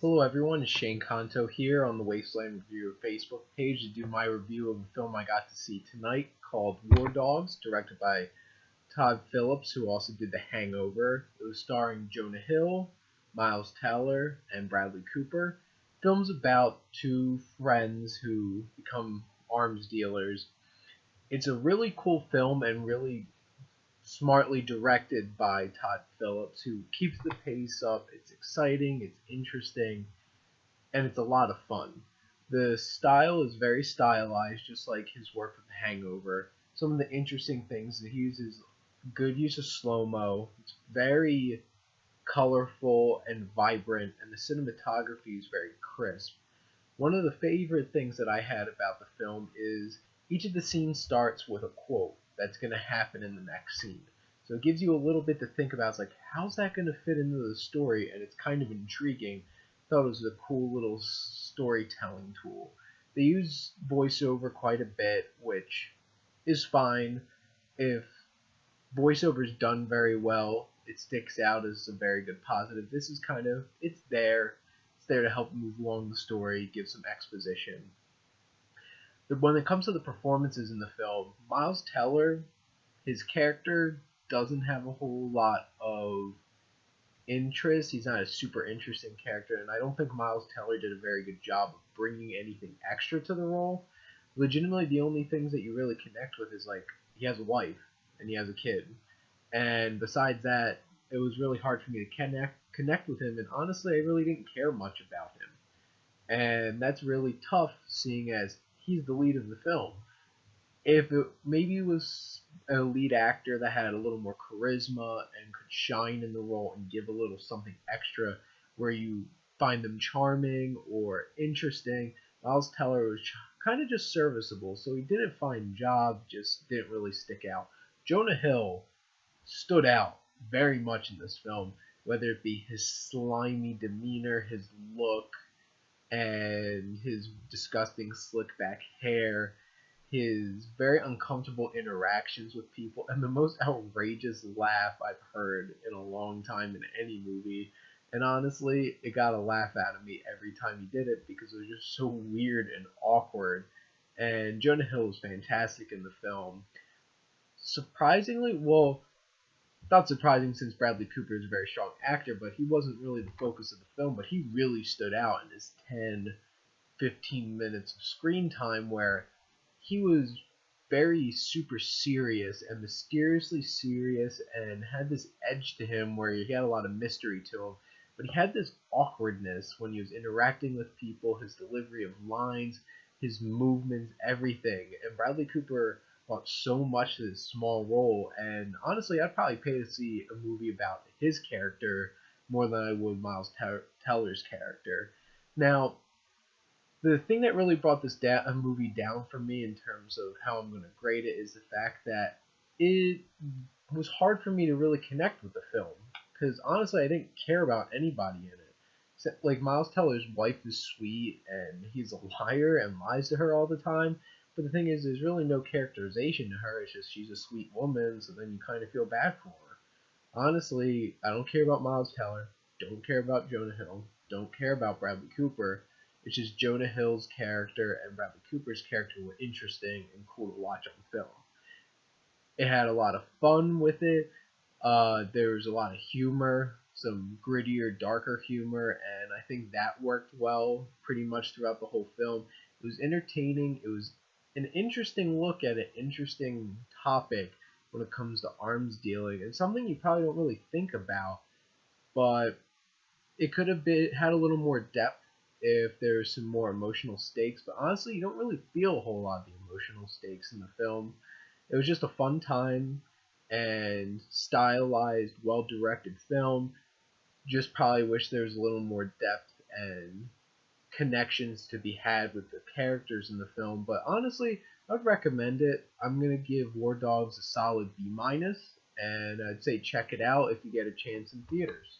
Hello everyone, it's Shane Kanto here on the Wasteland Review Facebook page to do my review of a film I got to see tonight called War Dogs, directed by Todd Phillips, who also did The Hangover. It was starring Jonah Hill, Miles Teller, and Bradley Cooper. The film's about two friends who become arms dealers. It's a really cool film and really smartly directed by Todd Phillips, who keeps the pace up. It's exciting, it's interesting, and it's a lot of fun. The style is very stylized, just like his work with The Hangover. Some of the interesting things that he uses good use of slow-mo. It's very colorful and vibrant, and the cinematography is very crisp. One of the favorite things that I had about the film is each of the scenes starts with a quote that's going to happen in the next scene. So it gives you a little bit to think about. It's like, how's that going to fit into the story? And it's kind of intriguing. I thought it was a cool little storytelling tool. They use voiceover quite a bit, which is fine. If voiceover is done very well, it sticks out as a very good positive. This is kind of, it's there. It's there to help move along the story, give some exposition. When it comes to the performances in the film, Miles Teller, his character doesn't have a whole lot of interest. He's not a super interesting character, and I don't think Miles Teller did a very good job of bringing anything extra to the role. Legitimately, the only things that you really connect with is, like, he has a wife and he has a kid. And besides that, it was really hard for me to connect with him, and honestly, I really didn't care much about him. And that's really tough, seeing as he's the lead of the film. If it maybe it was a lead actor that had a little more charisma and could shine in the role and give a little something extra where you find them charming or interesting, Miles Teller was kind of just serviceable, so he did a fine job, just didn't really stick out. Jonah Hill stood out very much in this film, whether it be his slimy demeanor, his look, and his disgusting slick back hair, his very uncomfortable interactions with people, and the most outrageous laugh I've heard in a long time in any movie. And honestly, it got a laugh out of me every time he did it because it was just so weird and awkward. And Jonah Hill was fantastic in the film. Surprisingly, well, not surprising since Bradley Cooper is a very strong actor, but he wasn't really the focus of the film, but he really stood out in his 10-15 minutes of screen time where he was very super serious and mysteriously serious and had this edge to him where he had a lot of mystery to him, but he had this awkwardness when he was interacting with people, his delivery of lines, his movements, everything. And Bradley Cooper brought so much to this small role, and honestly, I'd probably pay to see a movie about his character more than I would Miles Teller's character. Now, the thing that really brought this movie down for me in terms of how I'm going to grade it is the fact that it was hard for me to really connect with the film, because honestly, I didn't care about anybody in it. Like, Miles Teller's wife is sweet, and he's a liar and lies to her all the time. But the thing is, there's really no characterization to her. It's just she's a sweet woman, so then you kind of feel bad for her. Honestly, I don't care about Miles Teller. Don't care about Jonah Hill. Don't care about Bradley Cooper. It's just Jonah Hill's character and Bradley Cooper's character were interesting and cool to watch on film. It had a lot of fun with it. There was a lot of humor, some grittier, darker humor, and I think that worked well pretty much throughout the whole film. It was entertaining. It was an interesting look at an interesting topic when it comes to arms dealing, and something you probably don't really think about, but it could have had a little more depth if there's some more emotional stakes. But honestly, you don't really feel a whole lot of the emotional stakes in the film. It was just a fun time and stylized, well-directed film. Just probably wish there was a little more depth and connections to be had with the characters in the film, but honestly, I'd recommend it. I'm gonna give War Dogs a solid B-, and I'd say check it out if you get a chance in theaters.